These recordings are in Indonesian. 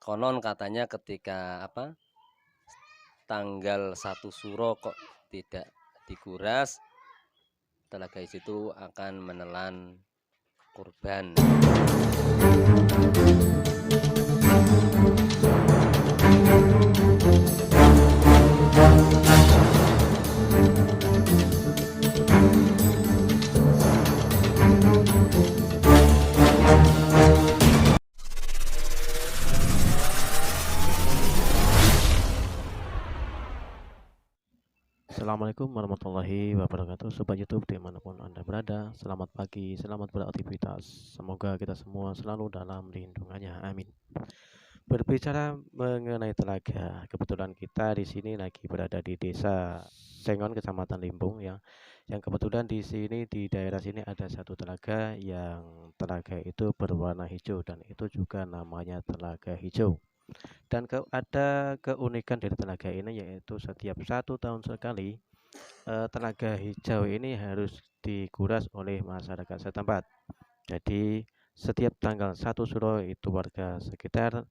konon katanya ketika tanggal 1 Suro kok tidak dikuras, Telaga Hijau itu akan menelan kurban. Assalamualaikum warahmatullahi wabarakatuh. Sobat YouTube dimanapun Anda berada, selamat pagi, selamat beraktivitas. Semoga kita semua selalu dalam lindungannya, amin. Berbicara mengenai telaga, kebetulan kita di sini lagi berada di Desa Sengon, Kecamatan Limbung ya. Yang kebetulan di sini di daerah sini ada satu telaga yang telaga itu berwarna hijau dan itu juga namanya Telaga Hijau. Dan ada keunikan dari telaga ini yaitu setiap 1 tahun sekali telaga hijau ini harus dikuras oleh masyarakat setempat. Jadi setiap tanggal 1 Suro itu warga sekitar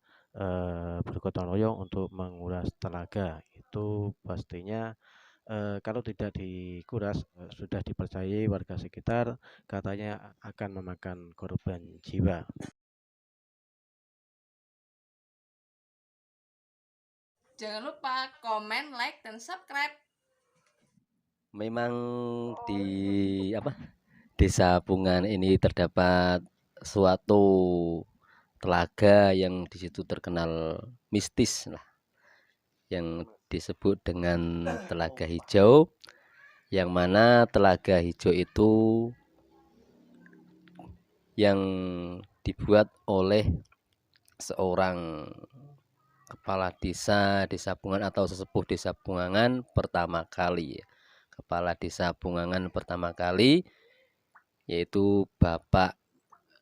bergotong royong untuk menguras telaga. Itu pastinya kalau tidak dikuras sudah dipercayai warga sekitar katanya akan memakan korban jiwa. Jangan lupa komen, like, dan subscribe. Memang di Desa Bungan ini terdapat suatu telaga yang di situ terkenal mistis lah, yang disebut dengan Telaga Hijau, yang mana Telaga Hijau itu yang dibuat oleh seorang kepala desa Bungan atau sesepuh desa Bungangan pertama kali. Kepala desa Bungangan pertama kali yaitu Bapak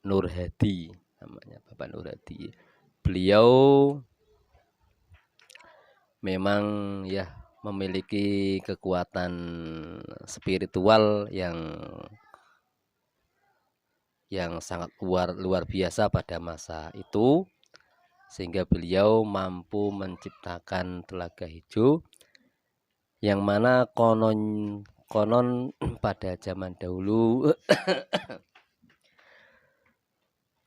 Nur Hadi, namanya Bapak Nur Hadi. Beliau memang ya memiliki kekuatan spiritual yang sangat luar biasa pada masa itu, sehingga beliau mampu menciptakan Telaga Hijau yang mana konon pada zaman dahulu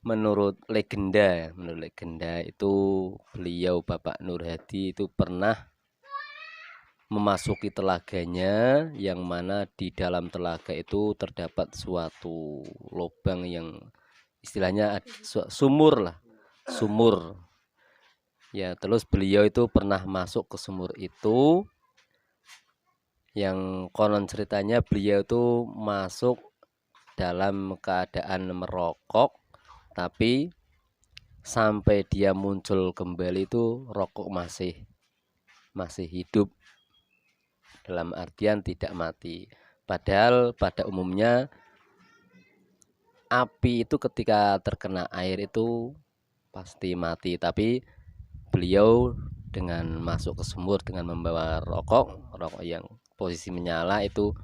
menurut legenda itu beliau Bapak Nur Hadi itu pernah memasuki telaganya, yang mana di dalam telaga itu terdapat suatu lubang yang istilahnya sumur ya. Terus beliau itu pernah masuk ke sumur itu, yang konon ceritanya beliau itu masuk dalam keadaan merokok, tapi sampai dia muncul kembali itu rokok masih hidup, dalam artian tidak mati. Padahal pada umumnya api itu ketika terkena air itu pasti mati, tapi beliau dengan masuk ke sumur dengan membawa rokok yang posisi menyala itu,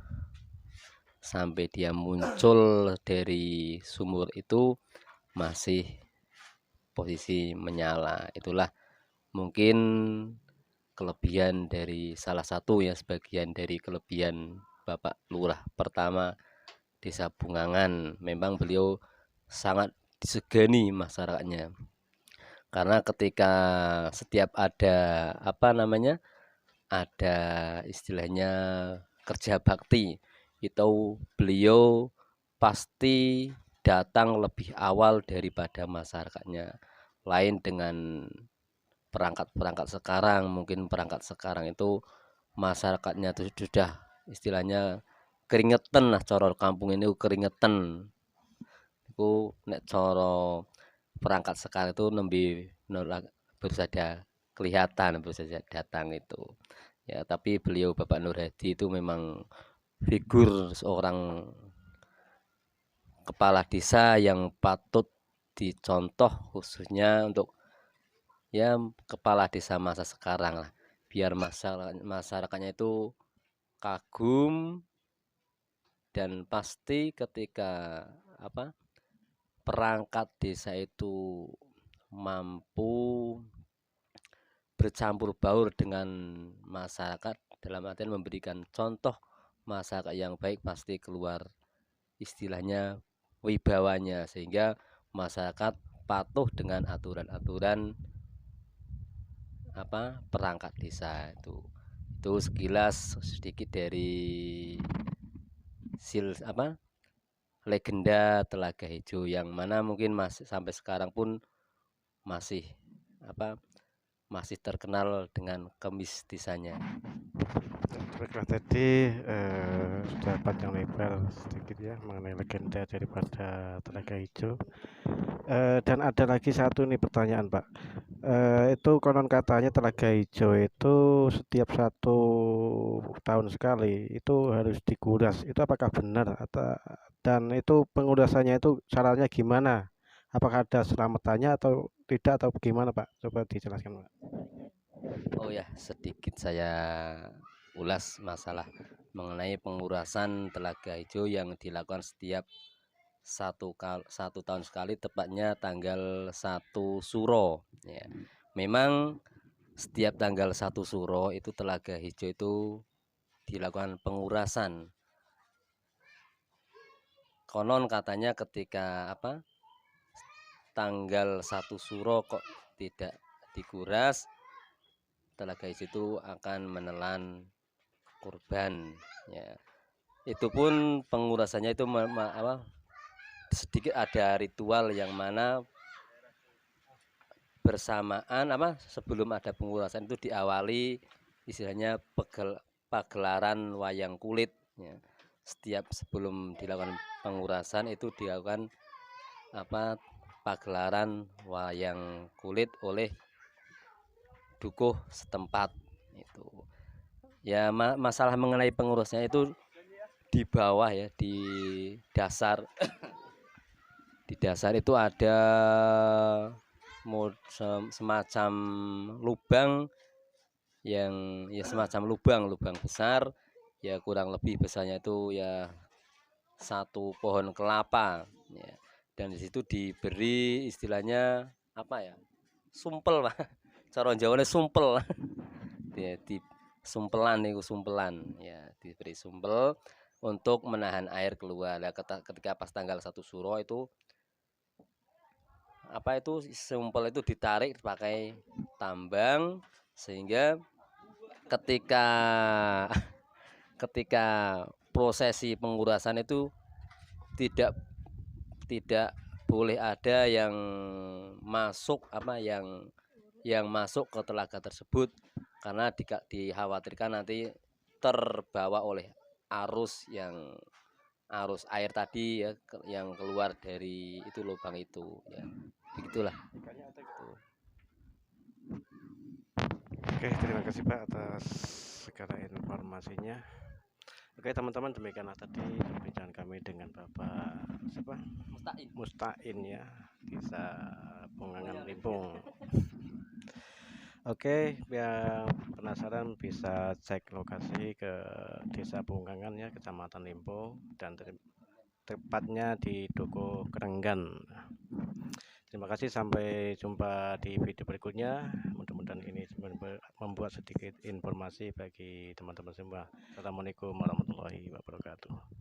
sampai dia muncul dari sumur itu masih posisi menyala. Itulah mungkin kelebihan dari salah satu ya, sebagian dari kelebihan Bapak Lurah pertama Desa Bungangan. Memang beliau sangat disegani masyarakatnya, karena ketika setiap ada ada istilahnya kerja bakti itu, beliau pasti datang lebih awal daripada masyarakatnya. Lain dengan perangkat sekarang, mungkin perangkat sekarang itu masyarakatnya itu sudah istilahnya keringetan lah, coro kampung ini keringetan. Itu nek coro perangkat sekarang itu nembe baru saja kelihatan, baru saja datang itu ya. Tapi beliau Bapak Nur Hadi itu memang figur seorang kepala desa yang patut dicontoh, khususnya untuk ya kepala desa masa sekarang lah, biar masyarakatnya itu kagum. Dan pasti ketika perangkat desa itu mampu bercampur baur dengan masyarakat, dalam artian memberikan contoh masyarakat yang baik, pasti keluar istilahnya wibawanya, sehingga masyarakat patuh dengan aturan-aturan perangkat desa. Itu sekilas sedikit dari legenda Telaga Hijau, yang mana mungkin masih sampai sekarang pun masih masih terkenal dengan kemistisannya. Baiklah, tadi sudah panjang lebar sedikit ya mengenai legenda daripada Telaga Hijau. Dan ada lagi satu nih pertanyaan, Pak. Itu konon katanya Telaga Hijau itu setiap 1 tahun sekali itu harus dikuras. Itu apakah benar? Dan itu pengurasannya itu caranya gimana? Apakah ada selamatannya atau tidak, atau bagaimana, Pak? Coba dijelaskan, Pak. Oh ya, sedikit saya ulas masalah mengenai pengurasan Telaga Hijau yang dilakukan setiap 1 tahun sekali, tepatnya tanggal 1 Suro ya. Memang setiap tanggal 1 Suro itu Telaga Hijau itu dilakukan pengurasan. Konon katanya ketika tanggal 1 Suro kok tidak dikuras, Telaga Hijau itu akan menelan kurban ya. Itu pun pengurasannya itu sedikit ada ritual yang mana bersamaan sebelum ada pengurasan itu diawali istilahnya pagelaran wayang kulit ya. Setiap sebelum dilakukan pengurasan itu dilakukan pagelaran wayang kulit oleh dukuh setempat itu ya. Masalah mengenai pengurusnya itu di bawah ya, di dasar di dasar itu ada semacam lubang yang ya semacam lubang besar ya, kurang lebih besarnya itu ya 1 pohon kelapa ya. Dan di situ diberi istilahnya sumpel Pak. Cara Jawane sumpel. Ya, di sumpelan ya, diberi sumpel untuk menahan air keluar. Nah, ketika pas tanggal 1 Suro itu sumpel itu ditarik pakai tambang, sehingga ketika prosesi pengurasan itu tidak boleh ada yang masuk yang masuk ke telaga tersebut, karena dikhawatirkan nanti terbawa oleh arus air tadi ya, yang keluar dari itu lubang itu ya. Begitulah. Oke, terima kasih Pak atas segala informasinya. Oke teman-teman, demikianlah tadi perbincangan kami dengan Bapak Mustain ya, Desa Bungangan Limpung. Oke, yang penasaran bisa cek lokasi ke Desa Bungangan ya, Kecamatan Limpung, dan tepatnya di Dukuh Kerenggan. Terima kasih, sampai jumpa di video berikutnya. Mudah-mudahan ini membuat sedikit informasi bagi teman-teman semua. Assalamualaikum warahmatullahi wabarakatuh.